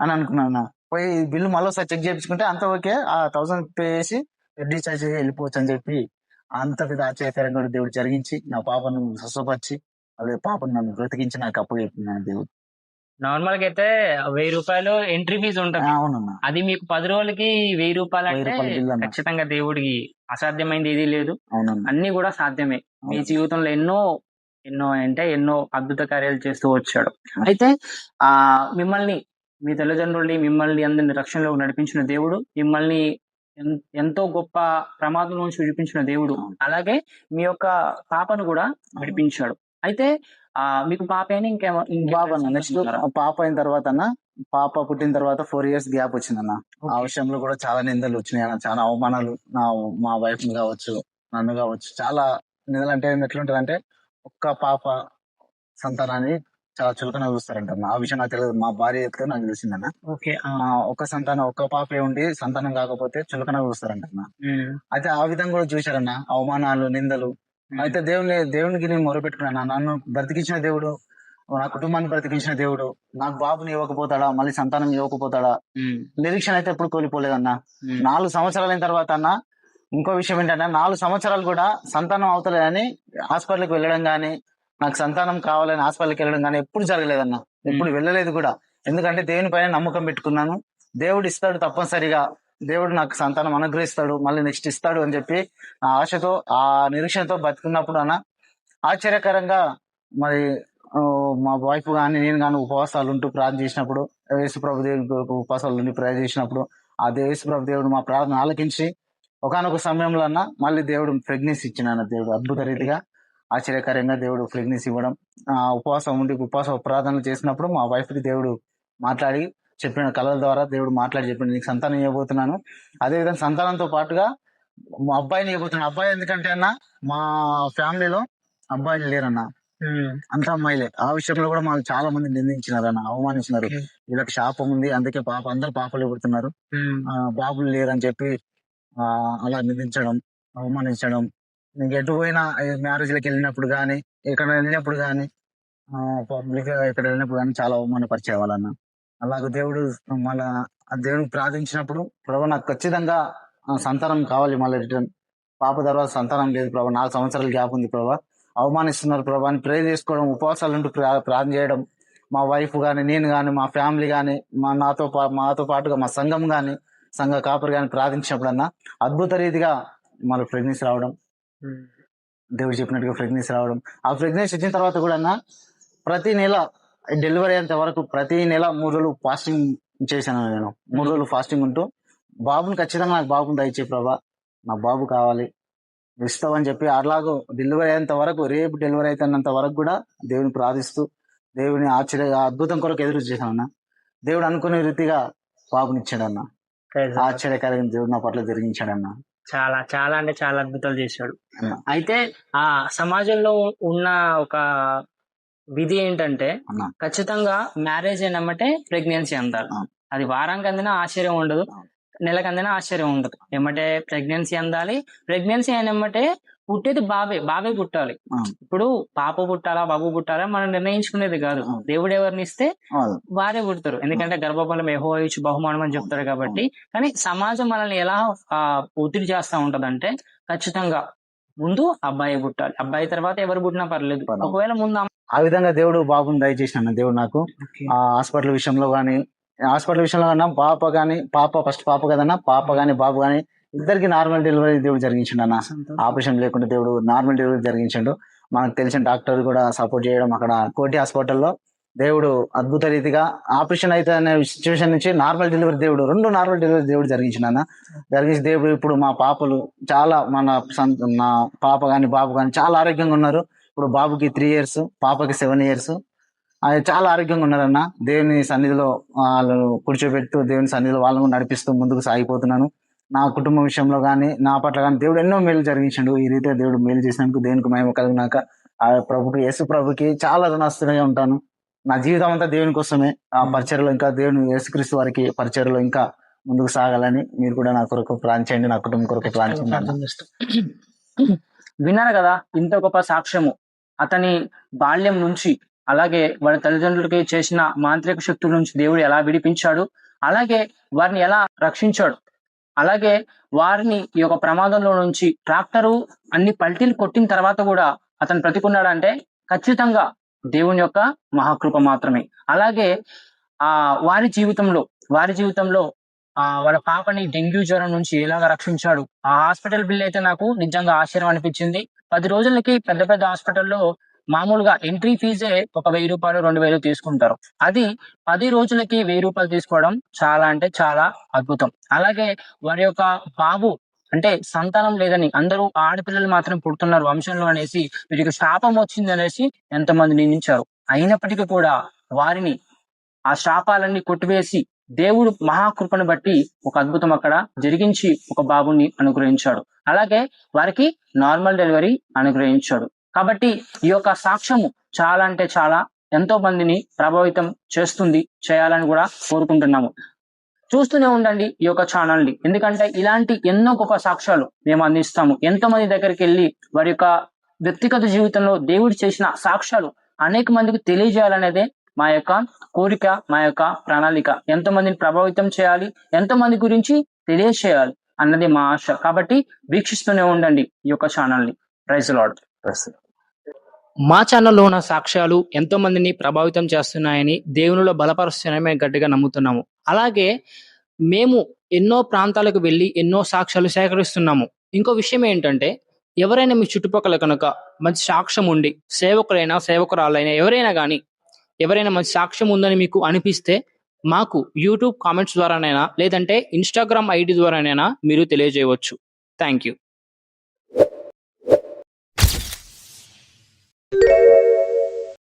అని అనుకున్నాను. పోయి బిల్లు మళ్ళీ ఒకసారి చెక్ చేయించుకుంటే అంత ఓకే, ఆ 1000 పే చేసి డిశ్చార్జ్ వెళ్ళిపోవచ్చు అని చెప్పి అంత పెద్ద ఆశ్చర్యకరంగా దేవుడు జరిగించి నా పాపను స్వస్థపరిచి అదే పాపను నన్ను బ్రతికించి నాకు అప్పు చెప్పినాను దేవుడు. నార్మల్ గా అయితే ₹1000 ఎంట్రీ ఫీజు ఉంటుంది. అవునన్నా, అది మీకు 10 రోజులకి ₹1000 అంటే ₹1000 బిల్ అన్న. ఖచ్చితంగా దేవుడికి అసాధ్యమైంది ఏది లేదు, అవునన్నా, అన్ని కూడా సాధ్యమే. మీ జీవితంలో ఎన్నో ఎన్నో అంటే ఎన్నో అద్భుత కార్యాలు చేస్తూ వచ్చాడు. అయితే ఆ మిమ్మల్ని, మీ తల్లిదండ్రుల్ని, మిమ్మల్ని అందరిని రక్షణలో నడిపించిన దేవుడు, మిమ్మల్ని ఎంతో గొప్ప ప్రమాదం నుంచి విడిపించిన దేవుడు, అలాగే మీ యొక్క పాపను కూడా విడిపించాడు. అయితే మీకు పాప అయినా బాబు అన్న. నెక్స్ట్ పాప అయిన తర్వాత అన్న, పాప పుట్టిన తర్వాత 4 years గ్యాప్ వచ్చిందన్న. ఆ విషయంలో కూడా చాలా నిందలు వచ్చినాయి అన్న, చాలా అవమానాలు. మా వైఫ్ కావచ్చు, నన్ను కావచ్చు, చాలా నిందలు. అంటే ఎట్లుంటది అంటే, ఒక్క పాప సంతానాన్ని చాలా చులకన చూస్తారంట. ఆ విషయం నాకు తెలియదు, మా భార్య చెప్తే నాకు తెలిసిందన్న. ఓకే, ఒక్క సంతానం, ఒక్క పాపే ఉండి సంతానం కాకపోతే చులకన చూస్తారంట. అయితే ఆ విధంగా కూడా చూశారన్న, అవమానాలు, నిందలు. అయితే దేవునికి నేను మొరపెట్టుకున్నాను, నన్ను బ్రతికించిన దేవుడు, నా కుటుంబాన్ని బ్రతికించిన దేవుడు నాకు బాబుని ఇవ్వకపోతాడా, మళ్ళీ సంతానం ఇవ్వకపోతాడా, నిరీక్షణ అయితే ఎప్పుడు కోల్పోలేదన్న. 4 సంవత్సరాలు అయిన తర్వాత అన్న, ఇంకో విషయం ఏంటంటే 4 సంవత్సరాలు కూడా సంతానం అవుతలేదని హాస్పిటల్కి వెళ్ళడం గానీ, నాకు సంతానం కావాలని హాస్పిటల్కి వెళ్ళడం కానీ ఎప్పుడు జరగలేదన్న, ఎప్పుడు వెళ్ళలేదు కూడా. ఎందుకంటే దేవుని పైన నమ్మకం పెట్టుకున్నాను, దేవుడు ఇస్తాడు తప్పనిసరిగా, దేవుడు నాకు సంతానం అనుగ్రహిస్తాడు, మళ్ళీ నెక్స్ట్ ఇస్తాడు అని చెప్పి ఆ ఆశతో, ఆ నిరీక్షణతో బతుకున్నప్పుడు అన్న, ఆశ్చర్యకరంగా మరి మా వైఫ్ కానీ నేను కానీ ఉపవాసాలు ఉంటూ ప్రార్థన చేసినప్పుడు, యేసుప్రభు దేవుడు ఉపవాసాలు ఉండి ప్రార్థన చేసినప్పుడు ఆ యేసుప్రభు దేవుడు మా ప్రార్థన ఆలకించి ఒకానొక సమయంలో అన్న మళ్ళీ దేవుడు ప్రెగ్నెన్సీ ఇచ్చిన దేవుడు అద్భుత రీతిగా, ఆశ్చర్యకరంగా దేవుడు ప్రెగ్నెన్సీ ఇవ్వడం. ఉపవాసం ఉండి ఉపవాస ప్రార్థనలు చేసినప్పుడు మా వైఫ్ కి దేవుడు మాట్లాడి చెప్పిన కళల ద్వారా దేవుడు మాట్లాడి చెప్పిన, నీకు సంతానం ఇవ్వబోతున్నాను, అదేవిధంగా సంతానంతో పాటుగా మా అబ్బాయిని ఇవ్వబోతున్నాను. అబ్బాయి ఎందుకంటే అన్న, మా ఫ్యామిలీలో అబ్బాయిలు లేరన్న, అంతా అమ్మాయిలే. ఆ విషయంలో కూడా మాకు చాలా మంది నిందించినారు అన్న, అవమానించినారు. వీళ్ళకి శాపం ఉంది, అందుకే అందరు పాపలు పుడుతున్నారు, బాబులు లేరని చెప్పి అలా నిందించడం, అవమానించడం. నీకు ఎటు పోయినా మ్యారేజ్లకు వెళ్ళినప్పుడు కానీ, ఎక్కడ వెళ్ళినప్పుడు కానీ, పబ్లిక్ ఎక్కడ వెళ్ళినప్పుడు కానీ చాలా అవమానపరిచే వాళ్ళన్న. అలాగే దేవుడు మళ్ళా దేవుడికి ప్రార్థించినప్పుడు, ప్రభు నాకు ఖచ్చితంగా సంతానం కావాలి, మళ్ళీ రిటర్న్ పాప తర్వాత సంతానం లేదు ప్రభా, 4 సంవత్సరాలు గ్యాప్ ఉంది ప్రభా, అవమానిస్తున్నారు ప్రభా అని ప్రే చేసుకోవడం, ఉపవాసాలు ఉంటూ ప్రార్థన చేయడం. మా వైఫ్ కానీ, నేను కానీ, మా ఫ్యామిలీ కానీ, మాతో పాటుగా మా సంఘం కానీ, సంఘ కాపురు కానీ ప్రార్థించినప్పుడన్నా అద్భుత రీతిగా మళ్ళీ ప్రెగ్నెన్సీ రావడం, దేవుడు చెప్పినట్టుగా ప్రెగ్నెన్సీ రావడం. ఆ ప్రెగ్నెన్సీ వచ్చిన తర్వాత కూడా అన్న, ప్రతి నెల డెలివరీ అయ్యేంత వరకు ప్రతి నెల 3 రోజులు ఫాస్టింగ్ చేశాను నేను. 3 రోజులు ఫాస్టింగ్ ఉంటూ బాబుని ఖచ్చితంగా నాకు బాబుని దయచే ప్రభా, నాకు బాబు కావాలి ఇస్తావని చెప్పి అలాగో డెలివరీ అయ్యేంత వరకు, రేపు డెలివరీ అవుతున్నంత వరకు కూడా దేవుని ప్రార్థిస్తూ దేవుని అద్భుతం కొరకు ఎదురు చేశానన్న. దేవుడు అనుకునే రీతిగా బాబునిచ్చాడన్న. ఆశ్చర్యకరంగా దేవుడు నా పట్ల జరిగించాడన్న. చాలా చాలా అంటే చాలా అద్భుతాలు చేశాడు. అయితే ఆ సమాజంలో ఉన్న ఒక విధి ఏంటంటే, ఖచ్చితంగా మ్యారేజ్ అయినమ్మటే ప్రెగ్నెన్సీ అంటారు. అది వారానికి అందినా ఆశ్చర్యం ఉండదు, నెలకు అందినా ఆశ్చర్యం ఉండదు. ఏమంటే ప్రెగ్నెన్సీ అందాలి, ప్రెగ్నెన్సీ అయినమ్మటే పుట్టేది బాబే పుట్టాలి. ఆ, ఇప్పుడు పాప పుట్టాలా బాబు పుట్టాలా మనం నిర్ణయించుకునేది కాదు. ఆ. దేవుడు ఎవరిని ఇస్తే వాళ్ళు. వారే పుడతారు. ఎందుకంటే గర్భఫలం యెహోవా ఇచ్చు బహుమానం అని చెప్తారు కాబట్టి. కానీ సమాజం మనల్ని ఎలా ఒత్తిడి చేస్తా ఉంటదంటే ఖచ్చితంగా ముందు అబ్బాయి పుట్టాలి, అబ్బాయి తర్వాత ఎవరు పుట్టినా పర్లేదు. పర్లేదు. ఒకవేళ ముందు ఆ విధంగా దేవుడు బాబుని దయచేసిన దేవుడు నాకు ఆ హాస్పిటల్ విషయంలో కానీ కన్నా పాప ఫస్ట్ పాప కదన్నా, పాప కానీ బాబు కానీ ఇద్దరికి నార్మల్ డెలివరీ దేవుడు జరిగించిండు అన్న. ఆపరేషన్ లేకుండా దేవుడు నార్మల్ డెలివరీ జరిగించిండు. మనకు తెలిసిన డాక్టర్ కూడా సపోర్ట్ చేయడం, అక్కడ కోటి హాస్పిటల్లో దేవుడు అద్భుత రీతిగా ఆపరేషన్ అయితే అనే సిచ్యువేషన్ నుంచి నార్మల్ డెలివరీ రెండు నార్మల్ డెలివరీ దేవుడు జరిగించిండు అన్న. జరిగించి దేవుడు ఇప్పుడు మా పాపలు చాలా నా పాప కానీ బాబు కానీ చాలా ఆరోగ్యంగా ఉన్నారు. ఇప్పుడు బాబుకి 3 years, పాపకి 7 years. అది చాలా ఆరోగ్యంగా ఉన్నారన్న. దేవుని సన్నిధిలో వాళ్ళు కూర్చోబెడుతూ దేవుని సన్నిధిలో వాళ్ళను నడిపిస్తూ ముందుకు సాగిపోతున్నాను. నా కుటుంబం విషయంలో కానీ నా పట్ల కానీ దేవుడు ఎన్నో మేలు జరిగించాడు. ఈ రీతిగా దేవుడు మేలు చేసినందుకు దేవునికి మహిమ కలిగినాక ఆ యేసు ప్రభుకి చాలా రుణస్తుడిగా ఉంటాను. నా జీవితం అంతా దేవుని కోసమే. ఆ పరిచర్లో ఇంకా దేవుని యేసుక్రీస్తు వారికి పరిచర్లో ఇంకా ముందుకు సాగాలని మీరు కూడా నా కొరకు ప్లాన్ చేయండి, నా కుటుంబం కొరకు ప్లాన్ చేయండి. విన్నారు కదా, ఇంత గొప్ప సాక్ష్యము. అతని బాల్యం నుంచి అలాగే వాళ్ళ తల్లిదండ్రులకి చేసిన మాంత్రిక శక్తుల నుంచి దేవుడు ఎలా విడిపించాడు, అలాగే వారిని ఎలా రక్షించాడు, అలాగే వారిని ఈ యొక్క ప్రమాదంలో నుంచి ట్రాక్టరు అన్ని పల్టీలు కొట్టిన తర్వాత కూడా అతను బ్రతికున్నాడంటే ఖచ్చితంగా దేవుని యొక్క మహాకృప మాత్రమే. అలాగే వారి జీవితంలో వాళ్ళ పాపని డెంగ్యూ జ్వరం నుంచి ఎలాగ రక్షించాడు. ఆ హాస్పిటల్ బిల్ అయితే నాకు నిజంగా ఆశ్చర్యం అనిపించింది. 10 రోజులకి పెద్ద పెద్ద హాస్పిటల్లో మామూలుగా ఎంట్రీ ఫీజే ఒక 1000 రూపాయలు 2000 తీసుకుంటారు. అది 10 రోజులకి 1000 రూపాయలు తీసుకోవడం చాలా అంటే చాలా అద్భుతం. అలాగే వారి యొక్క బాబు అంటే సంతానం లేదని అందరూ ఆడపిల్లలు మాత్రం పుడుతున్నారు వంశంలో అనేసి వీరికి శాపం వచ్చింది అనేసి ఎంతమంది నిందించారు. అయినప్పటికీ కూడా వారిని ఆ శాపాలన్నీ కొట్టివేసి దేవుడు మహాకృపను బట్టి ఒక అద్భుతం అక్కడ జరిగించి ఒక బాబుని అనుగ్రహించాడు. అలాగే వారికి నార్మల్ డెలివరీ అనుగ్రహించాడు. కాబట్టి ఈ యొక్క సాక్ష్యము చాలా అంటే చాలా ఎంతో మందిని ప్రభావితం చేయాలని కూడా కోరుకుంటున్నాము. చూస్తూనే ఉండండి ఈ యొక్క ఛానల్ని, ఎందుకంటే ఇలాంటి ఎన్నో గొప్ప సాక్ష్యాలు మేము అందిస్తాము. ఎంతో మంది దగ్గరికి వెళ్ళి వారి యొక్క వ్యక్తిగత జీవితంలో దేవుడు చేసిన సాక్ష్యాలు అనేక మందికి తెలియజేయాలనేదే మా యొక్క కోరిక, మా యొక్క ప్రణాళిక. ఎంతో మందిని ప్రభావితం చేయాలి, ఎంతో మంది గురించి తెలియజేయాలి అన్నది మా ఆశ. కాబట్టి వీక్షిస్తూనే ఉండండి ఈ యొక్క ఛానల్ని. Praise lord. మా ఛానల్లో ఉన్న సాక్ష్యాలు ఎంతో మందిని ప్రభావితం చేస్తున్నాయని, దేవునిలో బలపరుస్తున్నాయని మేము గట్టిగా నమ్ముతున్నాము. అలాగే మేము ఎన్నో ప్రాంతాలకు వెళ్ళి ఎన్నో సాక్ష్యాలు సేకరిస్తున్నాము. ఇంకో విషయం ఏంటంటే, ఎవరైనా మీ చుట్టుపక్కల కనుక మంచి సాక్ష్యం ఉండి సేవకురాలైనా ఎవరైనా మంచి సాక్ష్యం ఉందని మీకు అనిపిస్తే మాకు యూట్యూబ్ కామెంట్స్ ద్వారానైనా లేదంటే ఇన్స్టాగ్రామ్ ఐడి ద్వారానైనా మీరు తెలియజేయవచ్చు. Thank you.